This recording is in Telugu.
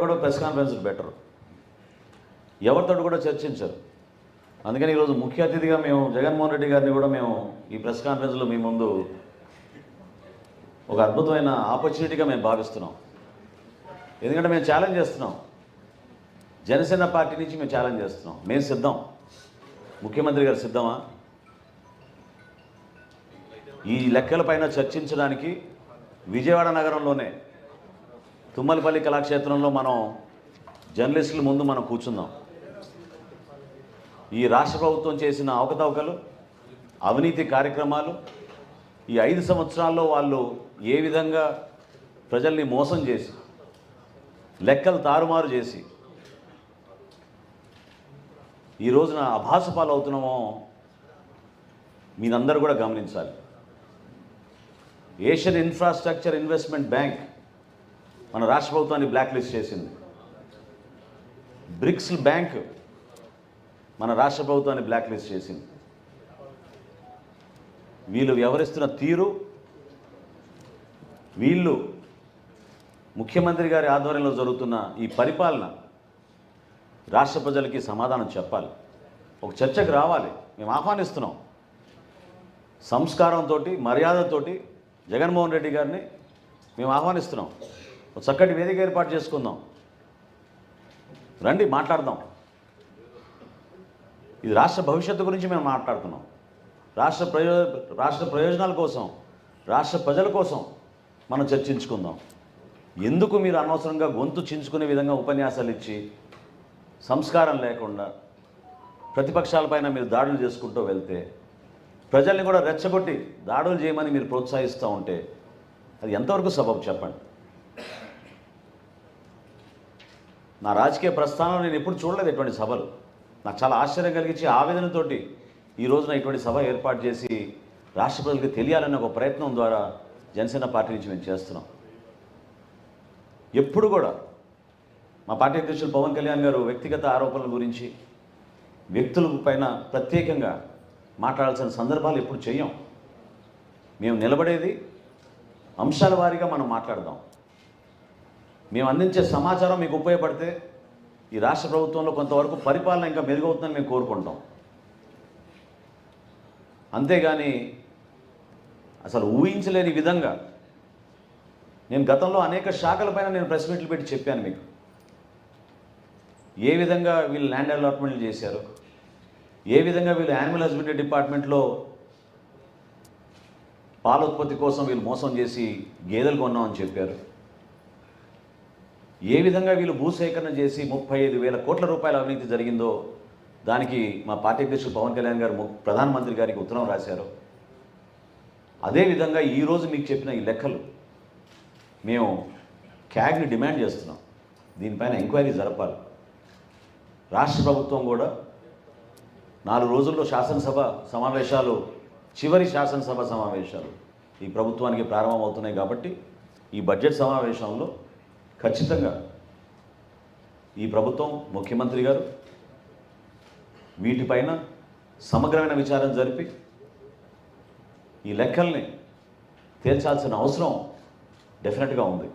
కూడా ప్రెస్ కాన్ఫరెన్స్ బెటర్, ఎవరితో కూడా చర్చించరు. అందుకని ఈరోజు ముఖ్య అతిథిగా మేము జగన్మోహన్ రెడ్డి గారిని కూడా మేము ఈ ప్రెస్ కాన్ఫరెన్స్లో మీ ముందు ఒక అద్భుతమైన ఆపర్చునిటీగా మేము భావిస్తున్నాం. ఎందుకంటే మేము ఛాలెంజ్ చేస్తున్నాం, జనసేన పార్టీ నుంచి మేము ఛాలెంజ్ చేస్తున్నాం. మేము సిద్ధం, ముఖ్యమంత్రి గారు సిద్ధమా ఈ లెక్కలపైన చర్చించడానికి? విజయవాడ నగరంలోనే తుమ్మలపల్లి కళాక్షేత్రంలో మనం జర్నలిస్టుల ముందు మనం కూర్చుందాం. ఈ రాష్ట్ర ప్రభుత్వం చేసిన అవకతవకలు, అవినీతి కార్యక్రమాలు, ఈ 5 సంవత్సరాల్లో వాళ్ళు ఏ విధంగా ప్రజల్ని మోసం చేసి, లెక్కలు తారుమారు చేసి ఈ రోజున అభాసపాలు అవుతున్నామో మీరందరూ కూడా గమనించాలి. ఏషియన్ ఇన్ఫ్రాస్ట్రక్చర్ ఇన్వెస్ట్మెంట్ బ్యాంక్ మన రాష్ట్ర ప్రభుత్వాన్ని బ్లాక్ లిస్ట్ చేసింది. బ్రిక్స్ బ్యాంక్ మన రాష్ట్ర ప్రభుత్వాన్ని బ్లాక్ లిస్ట్ చేసింది. వీళ్ళు వ్యవహరిస్తున్న తీరు, వీళ్ళు ముఖ్యమంత్రి గారి ఆధ్వర్యంలో జరుగుతున్న ఈ పరిపాలన రాష్ట్ర ప్రజలకి సమాధానం చెప్పాలి, ఒక చర్చకు రావాలి. మేము ఆహ్వానిస్తున్నాం. సంస్కారంతో, మర్యాదతోటి జగన్మోహన్ రెడ్డి గారిని మేము ఆహ్వానిస్తున్నాం. ఒక చక్కటి వేదిక ఏర్పాటు చేసుకుందాం, రండి మాట్లాడదాం. ఇది రాష్ట్ర భవిష్యత్తు గురించి మేము మాట్లాడుతున్నాం. రాష్ట్ర ప్రయోజనాల కోసం, రాష్ట్ర ప్రజల కోసం మనం చర్చించుకుందాం. ఎందుకు మీరు అనవసరంగా గొంతు చించుకునే విధంగా ఉపన్యాసాలు ఇచ్చి, సంస్కారం లేకుండా ప్రతిపక్షాలపైన మీరు దాడులు చేసుకుంటూ వెళ్తే, ప్రజల్ని కూడా రెచ్చగొట్టి దాడులు చేయమని మీరు ప్రోత్సహిస్తూ ఉంటే అది ఎంతవరకు సబబు చెప్పండి? నా రాజకీయ ప్రస్థానంలో నేను ఎప్పుడు చూడలేదు ఇటువంటి సభలు. నాకు చాలా ఆశ్చర్యం కలిగించి, ఆవేదనతోటి ఈ రోజున ఇటువంటి సభ ఏర్పాటు చేసి రాష్ట్ర ప్రజలకు తెలియాలనే ఒక ప్రయత్నం ద్వారా జనసేన పార్టీ నుంచి మేము చేస్తున్నాం. ఎప్పుడు కూడా మా పార్టీ అధ్యక్షులు పవన్ కళ్యాణ్ గారు వ్యక్తిగత ఆరోపణల గురించి, వ్యక్తుల పైన ప్రత్యేకంగా మాట్లాడాల్సిన సందర్భాలు ఎప్పుడు చెయ్యం. మేము నిలబడేది అంశాల వారీగా మనం మాట్లాడదాం. మేము అందించే సమాచారం మీకు ఉపయోగపడితే ఈ రాష్ట్ర ప్రభుత్వంలో కొంతవరకు పరిపాలన ఇంకా మెరుగవుతుందని మేము కోరుకుంటాం. అంతేగాని అసలు ఊహించలేని విధంగా నేను గతంలో అనేక శాఖలపైన నేను ప్రెస్ మీట్లు పెట్టి చెప్పాను మీకు. ఏ విధంగా వీళ్ళు ల్యాండ్ అలాట్మెంట్లు చేశారు, ఏ విధంగా వీళ్ళు యానిమల్ హస్బెండరీ డిపార్ట్మెంట్లో పాల ఉత్పత్తి కోసం వీళ్ళు మోసం చేసి గేదెలు కొన్నామని చెప్పారు, ఏ విధంగా వీళ్ళు భూసేకరణ చేసి 35,000 కోట్ల రూపాయల అవినీతి జరిగిందో దానికి మా పార్టీ అధ్యక్షుడు పవన్ కళ్యాణ్ గారు ప్రధానమంత్రి గారికి ఉత్తరం రాశారు. అదేవిధంగా ఈరోజు మీకు చెప్పిన ఈ లెక్కలు మేము క్యాగ్ని డిమాండ్ చేస్తున్నాం. దీనిపైన ఎంక్వైరీ జరపాలి. రాష్ట్ర ప్రభుత్వం కూడా 4 రోజుల్లో శాసనసభ సమావేశాలు, చివరి శాసనసభ సమావేశాలు ఈ ప్రభుత్వానికి ప్రారంభమవుతున్నాయి. కాబట్టి ఈ బడ్జెట్ సమావేశంలో ఖచ్చితంగా ఈ ప్రభుత్వం, ముఖ్యమంత్రి గారు వీటిపైన సమగ్రమైన విచారణ జరిపి ఈ లెక్కల్ని తేల్చాల్సిన అవసరం డెఫినెట్గా ఉంది.